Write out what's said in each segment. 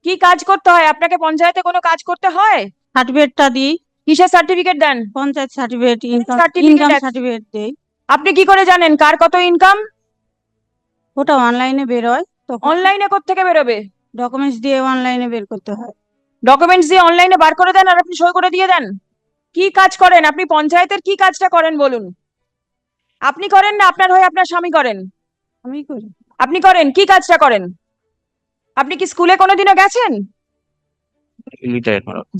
কি কাজ করতে হয় আপনাকে? পঞ্চায়েতে কোনো কাজ করতে হয়? সার্টিফিকেটটা দিই, কিসের সার্টিফিকেট দেন? পঞ্চায়েত সার্টিফিকেট, ইনকাম Certificate আছে। সার্টিফিকেট দেই। আপনি কি করে জানেন কার কত ইনকাম? ওটা অনলাইনে বের হয়, তখন অনলাইনে কোত্থেকে বেরোবে? ডকুমেন্টস দিয়ে অনলাইনে বের করতে হয়। ডকুমেন্টস দিয়ে অনলাইনে বার করে দেন আর আপনি সই করে দিয়ে দেন? কি কাজ করেন আপনি? পঞ্চায়েতের কি কাজটা করেন বলুন? আপনি করেন না আপনার হয়ে আপনার স্বামী করেন? আমি করি। আপনি করেন, কি কাজটা করেন? আপনি কি স্কুলে কোনোদিনও গেছেন?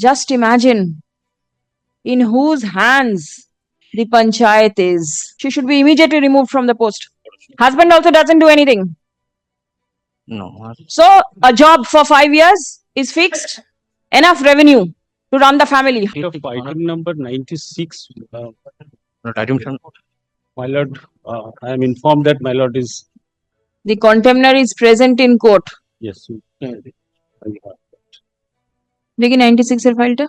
Just imagine in whose hands the panchayat is. She should be immediately removed from the post. Husband also doesn't do anything. No. So a job for 5 years is fixed, enough revenue to run the family. Item number 96, Item my lord, I am informed that my lord is, The contemner is present in court. yes. দেখি 96 এর ফাইলটা।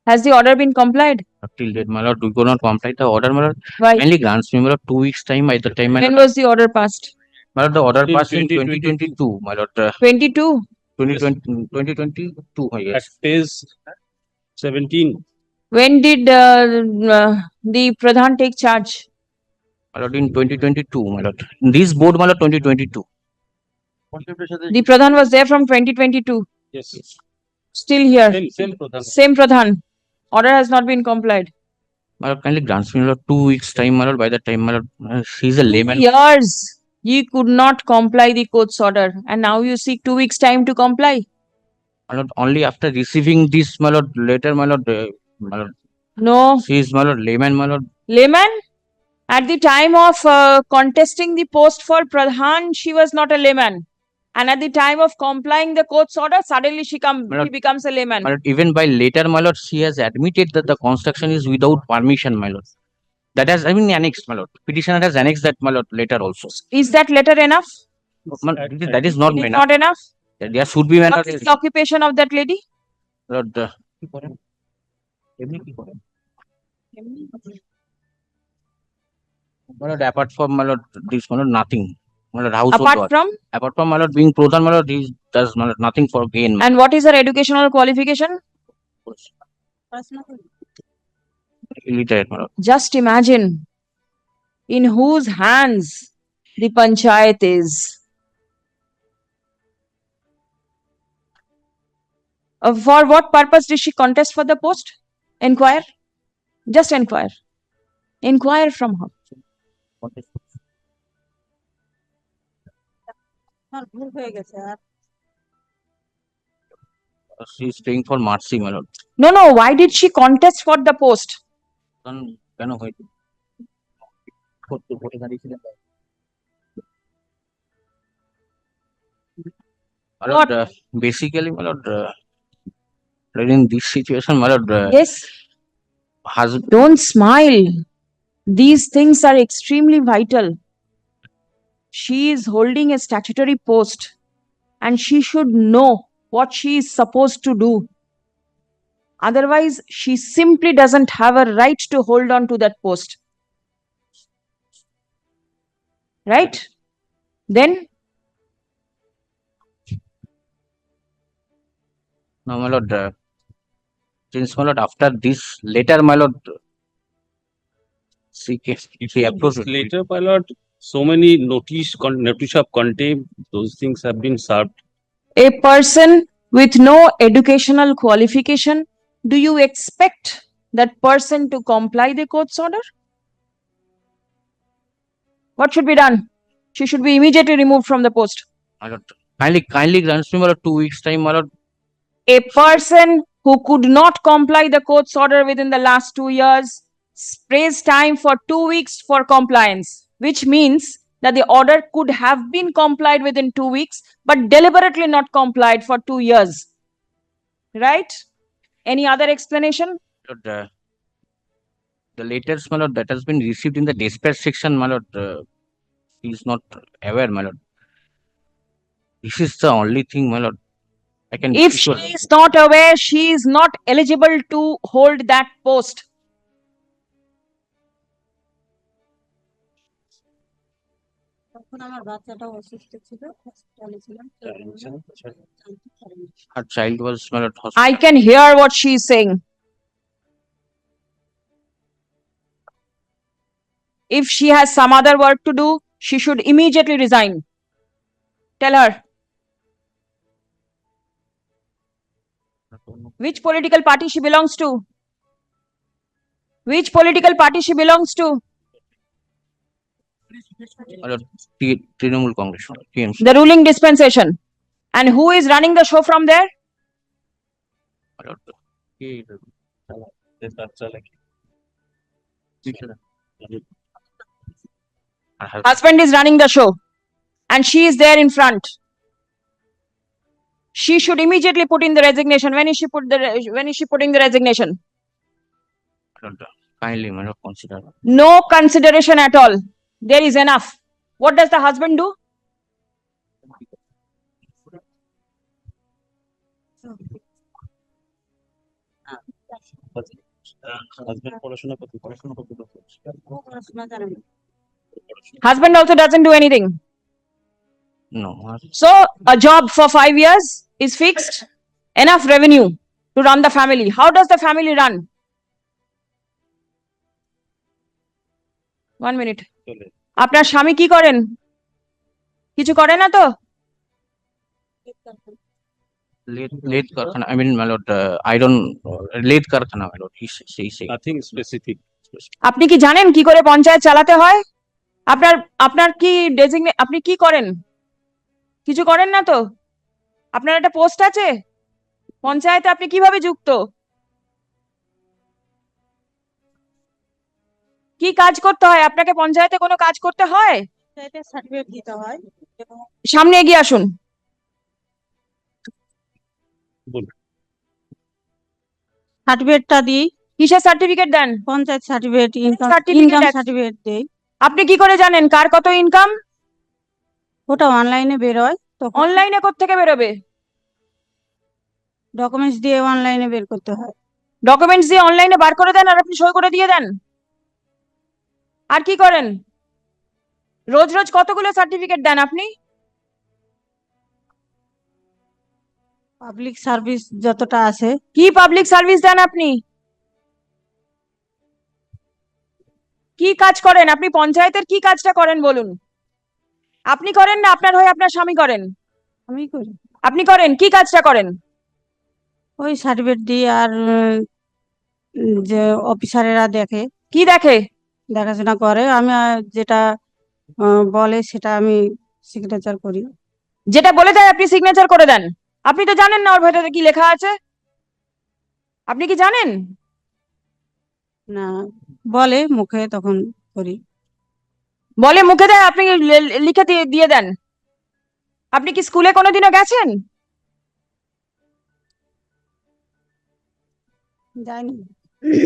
Has the order been complied? Till date, my lord, we could not comply the order, my lord. Why? Mainly grants me, my lord, 2 weeks time by the time, my When lord. was the order passed? My lord, the order In passed in 2022, 2022, my lord, 22. 2022, At yes. phase 17, When did the Pradhan take charge? My lord, in 2022, my lord. This board, my lord, 2022. The Pradhan was there from 2022. yes. Still here. Same Pradhan. Same Pradhan. Order has not been complied. My lord, kindly grants me, my lord, 2 weeks time, my lord, by the time, my lord, she's a layman. Years you could not comply the court's order, and now you seek 2 weeks time to comply. My lord, only after receiving this, my lord, letter, my lord, No, she is, my lord, layman, my lord. layman. At the time of contesting the post for Pradhan, she was not a layman. And at the time of complying the court's order, suddenly she becomes a layman. My lord, even by later, my lord, she has admitted that the construction is without permission, my lord. That has, I mean, annexed, my lord. Petitioner has annexed that, my lord, later also. Is that letter enough? That is not, It is enough. not enough. There should be, my What lord, is the occupation of that lady? lord, my lord, apart from, my lord, this, my lord, nothing. My lord, household Apart work. from, Apart from, my lord, being Pradhan, my lord, he does, my lord, nothing for gain. My and what is her educational qualification? lord. Illiterate, my lord. Just imagine in whose hands the panchayat is. For what purpose did she contest for the post? Inquire. Just inquire. Inquire from her. আমার ভুল হয়ে গেছে। আর She is staying for mercy, my lord. No, no. Why did she contest for the post? কেন হয়তো করতে ভোটে দাঁড়িয়েছিলেন my lord, basically, my lord, in this situation, my lord, Yes. husband, Don't smile. These things are extremely vital. She is holding a statutory post and she should know what she is supposed to do. Otherwise, she simply doesn't have a right to hold on to that post. Right? Then, no, my lord, since, my lord, after this letter, my lord, she approached. Later, my lord, so many notice of contempt, those things have been served. a person with no educational qualification, do you expect that person to comply the court's order? What should be done? She should be immediately removed from the post. My lord, kindly grants me, my lord, 2 weeks time, my lord. A person who could not comply the court's order within the last 2 years sprays time for 2 weeks for compliance, which means that the order could have been complied within 2 weeks, but deliberately not complied for 2 years. Right? Any other explanation? Lord, the letters, my lord, that has been received in the dispatch section, my lord, he is not aware, my lord. This is the only thing, my lord, I can. If she is not aware, she is not eligible to hold that post. তখন আমার বাচ্চাটা অসুস্থ ছিল, হসপিটালে ছিলাম, তো ওই জন্য জানতে পারিনি। Her child was my lord I hospital. can hear what she is saying. If she has some other work to do, she should immediately resign. Tell her. Which political party she belongs to? Which political party she belongs to? My lord, Trinamool Congress, TMC. The ruling dispensation. And who is running the show from there? My lord, her Husband is running the show. And she is there in front. She should immediately put in the resignation. When is she putting the resignation? husband, kindly, my lord, consider. No consideration at all. There is enough. What does the husband do? Husband পড়াশোনা করতে ও পড়াশোনা জানে না। Husband also doesn't do anything. No, So a job for 5 years is fixed. Enough revenue to run the family. How does the family run? 1 minute. চলে আপনার স্বামী কি করেন? কিছু করে না তো? late Karkhana, I mean, my lord, iron, late Karkhana, my lord, he say. Nothing specific. আপনি কি জানেন কি করে পঞ্চায়েত চালাতে হয়? আপনার কি আপনি কি করেন? কিছু করেন না তো? আপনার একটা পোস্ট আছে? পঞ্চায়েতে আপনি কিভাবে যুক্ত? কি কাজ করতে হয়? আপনাকে পঞ্চায়েতে কোনো কাজ করতে হয়? সার্টিফিকেট দিতে হয় এবং সামনে এগিয়ে আসুন। সার্টিফিকেটটা দিই, কিসের সার্টিফিকেট দেন? পঞ্চায়েত সার্টিফিকেট, ইনকাম Certificate আছে। সার্টিফিকেট দেই। আপনি কি করে জানেন কার কত ইনকাম? ওটা অনলাইনে বেরোয়, তখন অনলাইনে কোত্থেকে বেরোবে? ডকুমেন্টস দিয়ে অনলাইনে বের করতে হয়। ডকুমেন্টস দিয়ে অনলাইনে বার করে দেন আর আপনি সই করে দিয়ে দেন। আর কি করেন? রোজ রোজ কতগুলো সার্টিফিকেট দেন আপনি? পাবলিক সার্ভিস যতটা আছে, কি পাবলিক সার্ভিস দেন আপনি? কি কাজ করেন আপনি? পঞ্চায়েতের কি কাজটা করেন বলুন? আপনি করেন না আপনার হয়ে আপনার স্বামী করেন? আমি করি। আপনি করেন, কি কাজটা করেন? ওই সার্টিফিকেট দিই আর যে অফিসারেরা দেখে, কি দেখে? দেখাশোনা করে, আমি যেটা বলে সেটা আমি সিগনেচার করি। যেটা বলে দেয় আপনি সিগনেচার করে দেন? আপনি তো জানেন না ওর ভেতরে কি লেখা আছে? আপনি কি জানেন? না, বলে মুখে, তখন করি। বলে মুখে দেয়, আপনি লিখে দিয়ে দেন? আপনি কি স্কুলে কোনোদিনও গেছেন? যাইনি।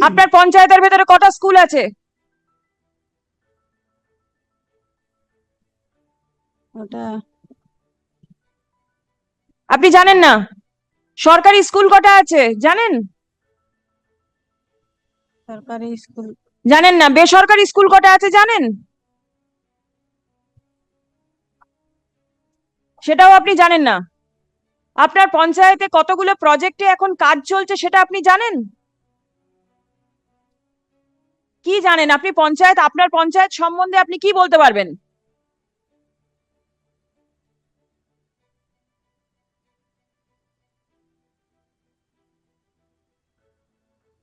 আপনার পঞ্চায়েতের ভেতরে কটা স্কুল আছে? ওটা আপনি জানেন না? সরকারি স্কুল কটা আছে জানেন? সরকারি স্কুল জানেন না? বেসরকারি স্কুল কটা আছে জানেন? সেটাও আপনি জানেন না? আপনার পঞ্চায়েতে কতগুলো প্রজেক্টে এখন কাজ চলছে সেটা আপনি জানেন? কি জানেন আপনি? আপনার পঞ্চায়েত সম্বন্ধে আপনি কি বলতে পারবেন?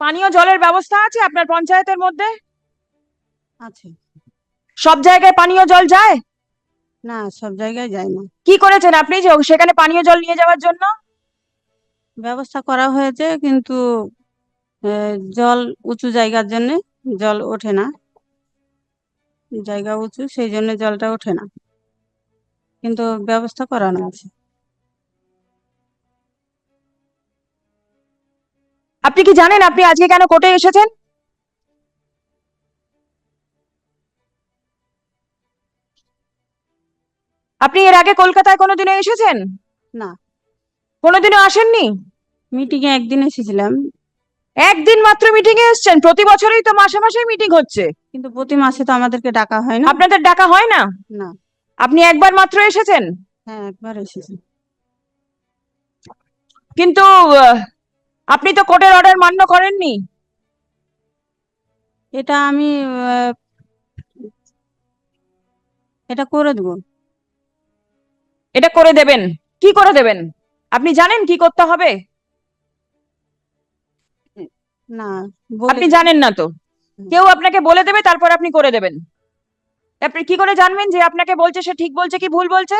পানীয় জলের ব্যবস্থা আছে আপনার পঞ্চায়েতের মধ্যে? আছে। সব জায়গায় পানীয় জল যায়? না, সব জায়গায় যায় না। কি করেছেন আপনি যে সেখানে পানীয় জল নিয়ে যাওয়ার জন্য? ব্যবস্থা করা হয়েছে, কিন্তু জল উঁচু জায়গার জন্য জল ওঠে না, জায়গা উঁচু, সেই জন্য জলটা ওঠে না, কিন্তু ব্যবস্থা করানো আছে। আপনি কি জানেন আপনি আজকে কেন কোর্টে এসেছেন? আপনি এর আগে কলকাতায় কোনোদিনও এসেছেন? না। কোনোদিনও আসেননি? মিটিং এ একদিন এসেছিলাম, একদিন মাত্র মিটিং এ এসেছেন? প্রতি বছরই তো মাসে মাসে মিটিং হচ্ছে। কিন্তু প্রতি মাসে তো আমাদেরকে ডাকা হয় না। আপনাদের ডাকা হয় না? না। আপনি একবার মাত্র এসেছেন, হ্যাঁ একবার এসেছি। কিন্তু আপনি তো কোর্টের অর্ডার মান্য করেননি। এটা আমি এটা করে দেবো। এটা করে দেবেন? কি করে দেবেন? আপনি জানেন কি করতে হবে? না, বলে আপনি জানেন না তো, কেউ আপনাকে বলে দেবে, তারপর আপনি করে দেবেন। আপনি কি করে জানবেন যে আপনাকে বলছে সে ঠিক বলছে কি ভুল বলছে?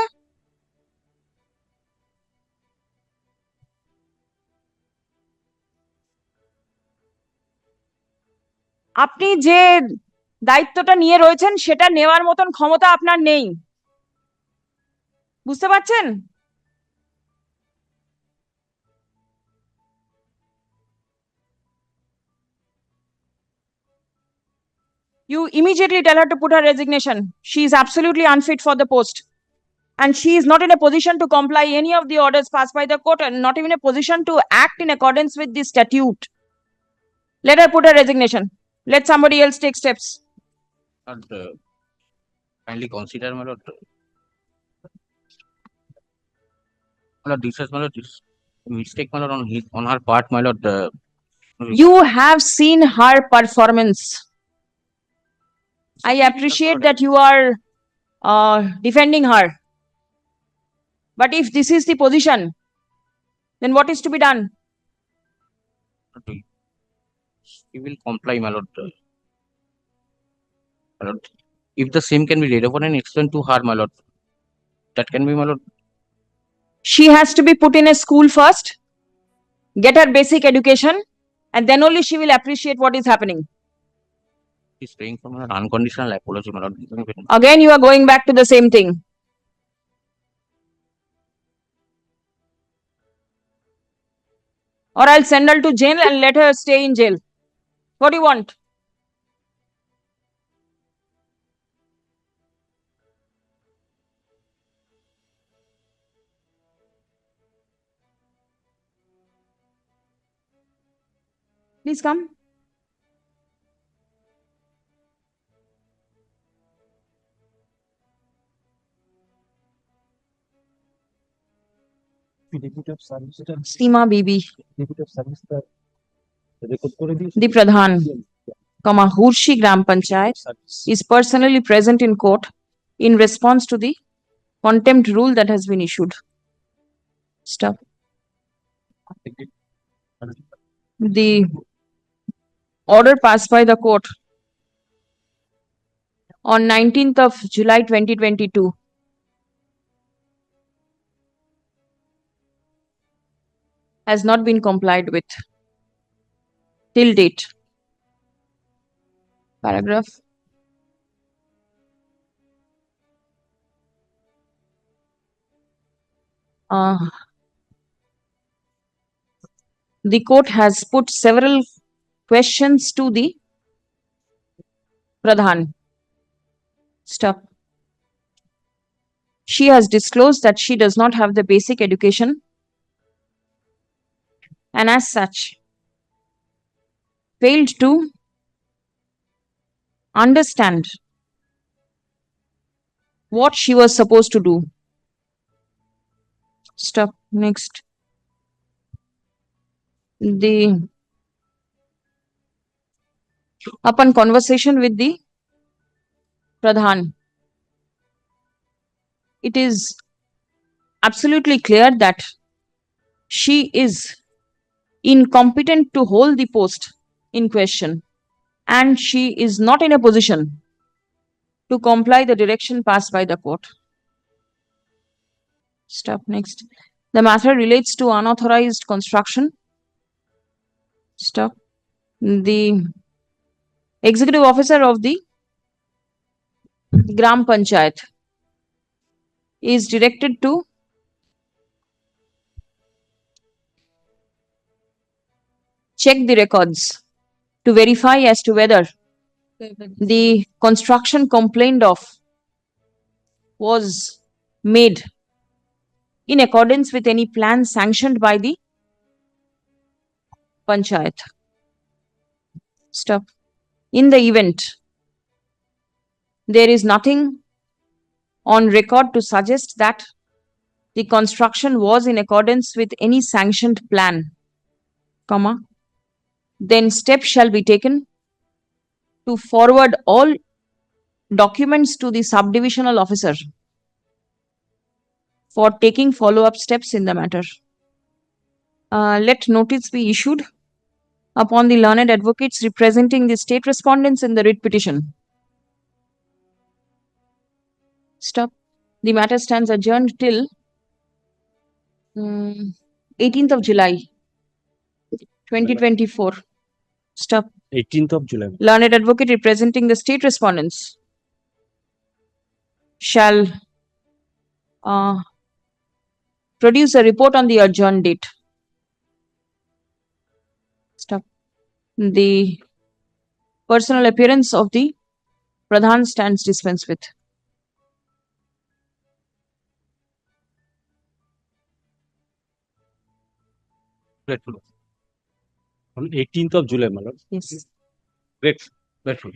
আপনি যে দায়িত্বটা নিয়ে রয়েছেন সেটা নেওয়ার মতন ক্ষমতা আপনার নেই, বুঝতে পারছেন? You immediately tell her to put her resignation. She is absolutely unfit for the post. And she is not in a position to comply any of the orders passed by the court and not even a position to act in accordance with the statute. Let her put her resignation. Let somebody else take steps. And kindly consider, my lord, this is, my lord, this mistake, my lord, on her part, my lord. You have seen her performance. I appreciate that you are defending her. But if this is the position, then what is to be done? She will comply, my lord. My lord. If the same can be read upon and explained to her, my lord, that can be, my lord. She has to be put in a school first, get her basic education, and then only she will appreciate what is happening. She's praying for my unconditional apology, my lord. Again, you are going back to the same thing. Or I'll send her to jail and let her stay in jail. What do you want? Please come. Deputy of Service টা Seema Bibi, Deputy of Service টা record করে দিয়েছে the Pradhan, Hurshi Gram Panchayat, Service is personally present in court in response to the contempt rule that has been issued. Stop. The order passed by the court on 19th of July 2022 has not been complied with till date. Paragraph. The court has put several questions to the Pradhan. Stop. She has disclosed that she does not have the basic education and as such failed to understand what she was supposed to do. Stop. Next. Upon conversation with the Pradhan, it is absolutely clear that she is incompetent to hold the post in question and she is not in a position to comply the direction passed by the court. Stop. Next. The matter relates to unauthorized construction. Stop. The executive officer of the Gram Panchayat is directed to check the records to verify as to whether the construction complained of was made in accordance with any plan sanctioned by the Panchayat. Stop. In the event there is nothing on record to suggest that the construction was in accordance with any sanctioned plan, comma, then steps shall be taken to forward all documents to the subdivisional officer for taking follow-up steps in the matter. Let notice be issued upon the learned advocates representing the state respondents in the writ petition. Stop. The matter stands adjourned till 18th of July, 2024. Stop. 18th of July. Learned advocate representing the state respondents shall produce a report on the adjourned date. Stop. The personal appearance of the Pradhan stands dispensed with. Grateful. On 18th of July, my lord. Yes. Grateful.